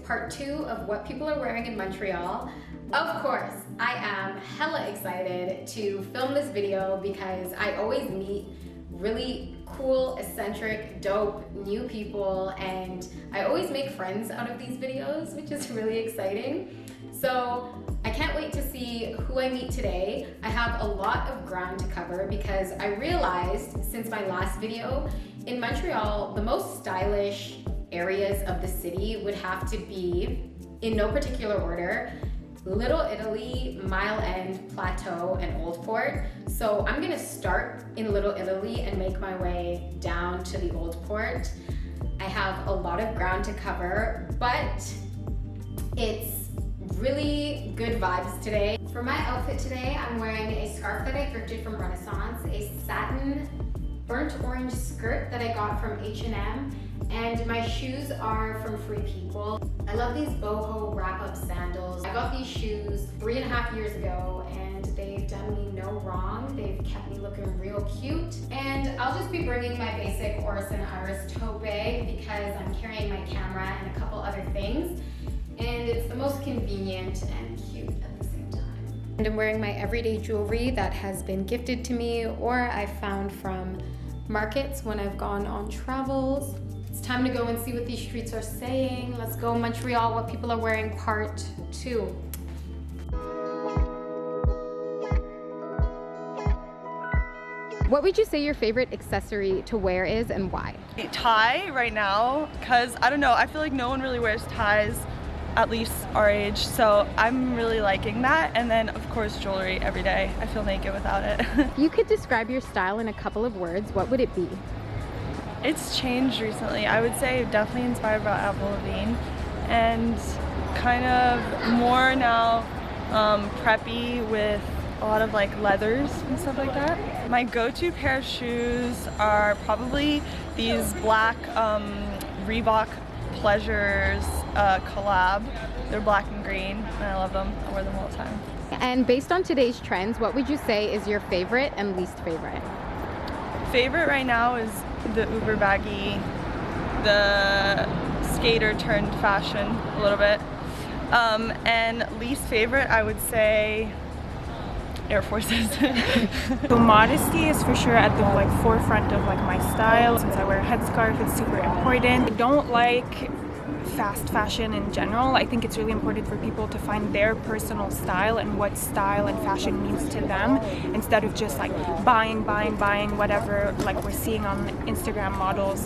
part 2 of what people are wearing in Montreal. Of course, I am hella excited to film this video because I always meet really cool, eccentric, dope, new people, and I always make friends out of these videos, which is really exciting. So I can't wait to see who I meet today. I have a lot of ground to cover because I realized since my last video, in Montreal, the most stylish areas of the city would have to be, in no particular order, Little Italy, Mile End, Plateau, and Old Port. So I'm gonna start in Little Italy and make my way down to the Old Port. I have a lot of ground to cover, but it's really good vibes today. For my outfit today, I'm wearing a scarf that I thrifted from Renaissance, a satin burnt orange skirt that I got from H&M, and my shoes are from Free People. I love these boho wrap-up sandals. I got these shoes 3.5 years ago and they've done me no wrong. They've kept me looking real cute. And I'll just be bringing my basic Orison Iris tote bag because I'm carrying my camera and a couple other things. And it's the most convenient and cute at the same time. And I'm wearing my everyday jewelry that has been gifted to me or I found from markets when I've gone on travels. It's time to go and see what these streets are saying. Let's go Montreal, what people are wearing, part 2. What would you say your favorite accessory to wear is and why? A tie right now, because I don't know, I feel like no one really wears ties, at least our age, so I'm really liking that. And then of course jewelry every day. I feel naked without it. If you could describe your style in a couple of words, what would it be? It's changed recently. I would say definitely inspired by Avril Lavigne and kind of more now preppy with a lot of like leathers and stuff like that. My go-to pair of shoes are probably these black Reebok Pleasures collab. They're black and green and I love them. I wear them all the time. And based on today's trends, what would you say is your favorite and least favorite? Favorite right now is the uber baggy, the skater turned fashion a little bit. And least favorite, I would say Air Forces. So modesty is for sure at the forefront of my style. Since I wear a headscarf, it's super important. I don't like fast fashion in general. I think it's really important for people to find their personal style and what style and fashion means to them, instead of just buying whatever we're seeing on Instagram models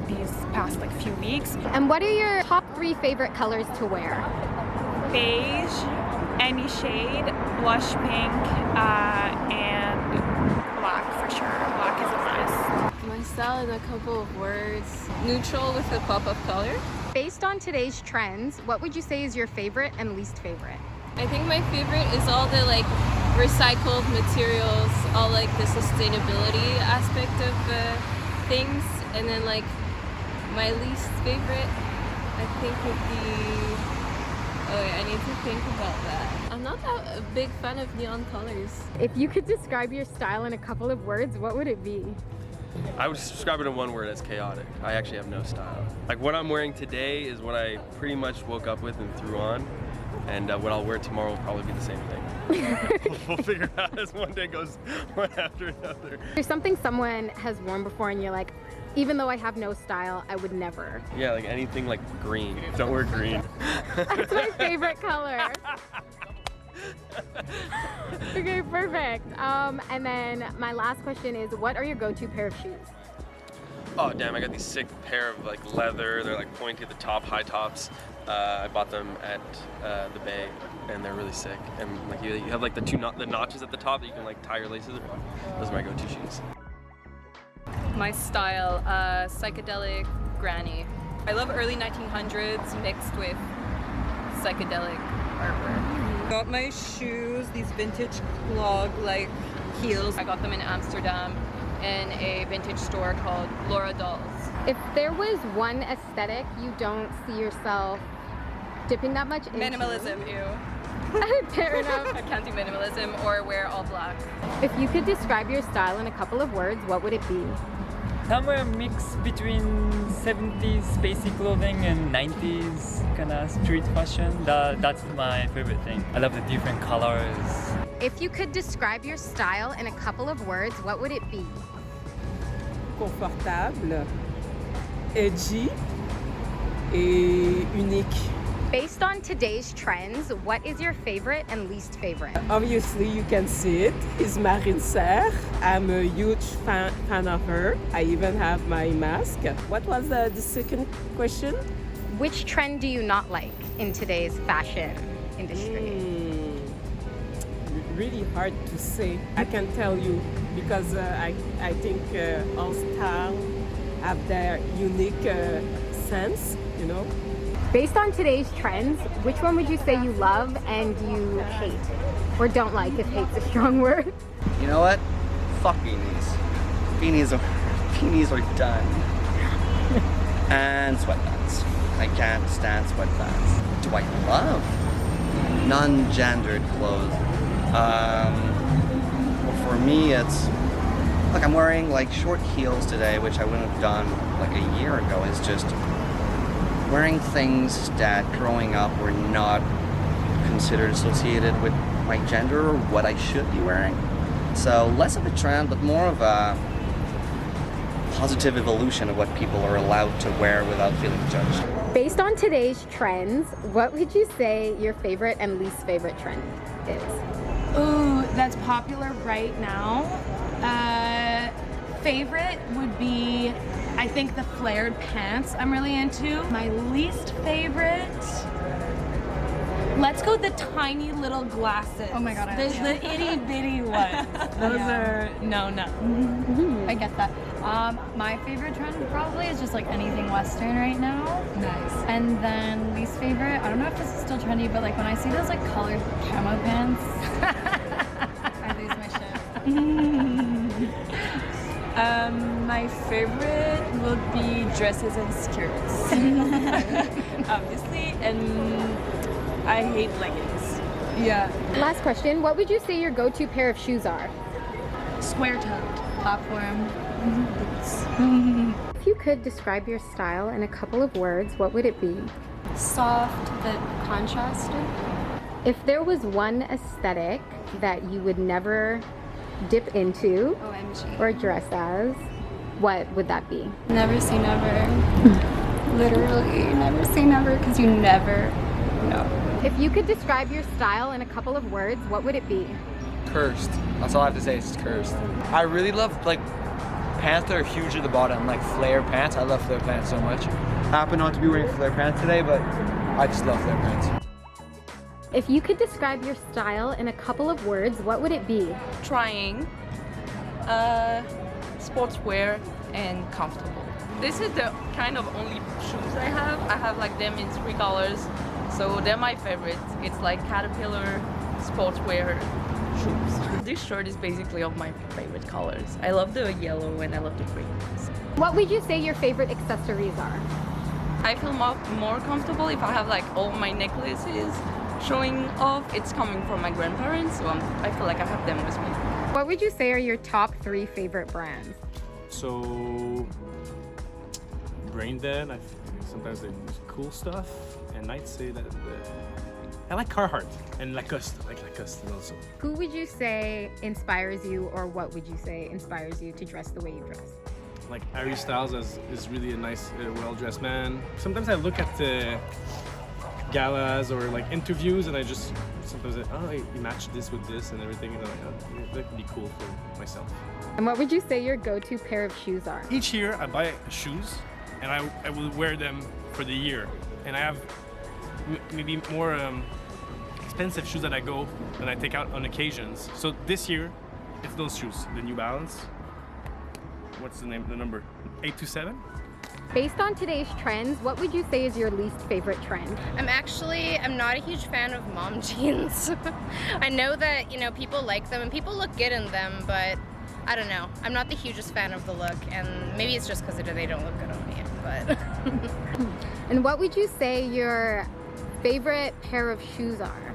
these past few weeks. And what are your top 3 favorite colors to wear? Beige, any shade, blush pink, and black for sure. Black is a must. My style in a couple of words, neutral with a pop of color. Based on today's trends, what would you say is your favorite and least favorite? I think my favorite is all the recycled materials, all the sustainability aspect of things, and then my least favorite I think would be, oh yeah, I need to think about that. I'm not that a big fan of neon colors. If you could describe your style in a couple of words, what would it be? I would describe it in one word as chaotic. I actually have no style. What I'm wearing today is what I pretty much woke up with and threw on, and what I'll wear tomorrow will probably be the same thing. We'll figure it out as one day goes one after another. There's something someone has worn before and you're like, even though I have no style, I would never. Yeah, anything green. Don't wear green. That's my favorite color. Okay, perfect. And then my last question is, what are your go-to pair of shoes? Oh damn, I got these sick pair of leather. They're pointy at the top, high tops. I bought them at the Bay and they're really sick. And you have the notches at the top that you can tie your laces around. Those are my go-to shoes. My style, psychedelic granny. I love early 1900s mixed with psychedelic artwork. Got my shoes, these vintage clog heels. I got them in Amsterdam in a vintage store called Laura Dolls. If there was one aesthetic you don't see yourself dipping that much into. Minimalism, ew. Fair enough. I can't do minimalism or wear all black. If you could describe your style in a couple of words, what would it be? Somewhere mix between 70s spacey clothing and 90s kind of street fashion. That's my favorite thing. I love the different colors. If you could describe your style in a couple of words, what would it be? Confortable, edgy, et unique. Based on today's trends, what is your favorite and least favorite? Obviously, you can see it. It's Marine Serre. I'm a huge fan of her. I even have my mask. What was the second question? Which trend do you not like in today's fashion industry? Really hard to say. I can tell you because I think all styles have their unique sense, you know. Based on today's trends, which one would you say you love and you hate? Or don't like, if hate's a strong word? You know what? Fuck beanies. Beanies are done. And sweatpants. I can't stand sweatpants. Do I love non-gendered clothes? Well, for me, it's like I'm wearing like short heels today, which I wouldn't have done like a year ago. It's just wearing things that growing up were not considered associated with my gender or what I should be wearing. So less of a trend, but more of a positive evolution of what people are allowed to wear without feeling judged. Based on today's trends, what would you say your favorite and least favorite trend is? Ooh, that's popular right now. Favorite would be, I think, the flared pants I'm really into. My least favorite, let's go with the tiny little glasses. Oh my god, the itty bitty ones. Those are, no. I get that. My favorite trend probably is just like anything Western right now. Nice. And then least favorite, I don't know if this is still trendy, but like when I see those like colored camo pants, I lose my shit. My favorite would be dresses and skirts, obviously, and I hate leggings. Yeah. Last question, what would you say your go-to pair of shoes are? Square-toed, platform, boots. If you could describe your style in a couple of words, what would it be? Soft, but contrasted. If there was one aesthetic that you would never dip into OMG. or dress as, what would that be? Never say never. Literally, never say never because you never know. If you could describe your style in a couple of words, what would it be? Cursed. That's all I have to say, it's cursed. I really love like pants that are huge at the bottom, like flare pants. I love flare pants so much. I happen not to be wearing flare pants today, but I just love flare pants. If you could describe your style in a couple of words, what would it be? Trying, sportswear, and comfortable. This is the kind of only shoes I have. I have like them in 3 colors, so they're my favorites. It's like Caterpillar sportswear shoes. This shirt is basically of my favorite colors. I love the yellow and I love the green. What would you say your favorite accessories are? I feel more comfortable if I have like all my necklaces showing off. It's coming from my grandparents, so I feel like I have them with me. What would you say are your top 3 favorite brands? So, Brain Dead, sometimes they use cool stuff, and I'd say that I like Carhartt and Lacoste. I like Lacoste also. Who would you say inspires you, or what would you say inspires you to dress the way you dress? Like Harry Styles is really a nice, well-dressed man. Sometimes I look at the galas or like interviews, and I just sometimes you match this with this and everything, and I'm like, that could be cool for myself. And what would you say your go-to pair of shoes are? Each year I buy shoes, and I will wear them for the year, and I have maybe more expensive shoes that I take out on occasions. So this year, it's those shoes, the New Balance. What's the number? 827? Based on today's trends, what would you say is your least favorite trend? I'm not a huge fan of mom jeans. I know that, people like them and people look good in them, but I don't know. I'm not the hugest fan of the look, and maybe it's just because they don't look good on me, but. And what would you say your favorite pair of shoes are?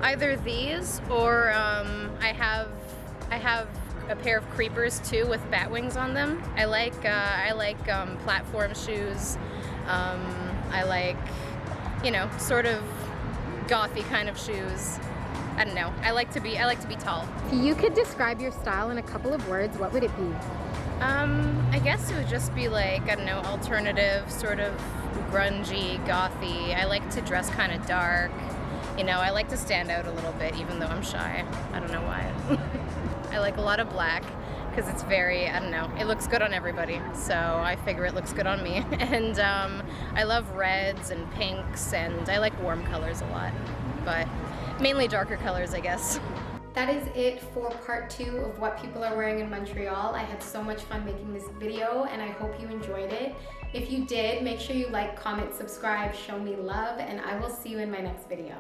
Either these or I have a pair of creepers too with bat wings on them. I like platform shoes. I like, you know, sort of gothy kind of shoes. I don't know. I like to be tall. If you could describe your style in a couple of words, what would it be? I guess it would just be like, I don't know, alternative, sort of grungy, gothy. I like to dress kind of dark. You know, I like to stand out a little bit, even though I'm shy. I don't know why. I like a lot of black because it's very, I don't know, it looks good on everybody. So I figure it looks good on me. And I love reds and pinks, and I like warm colors a lot, but mainly darker colors, I guess. That is it for part 2 of what people are wearing in Montreal. I had so much fun making this video, and I hope you enjoyed it. If you did, make sure you like, comment, subscribe, show me love, and I will see you in my next video.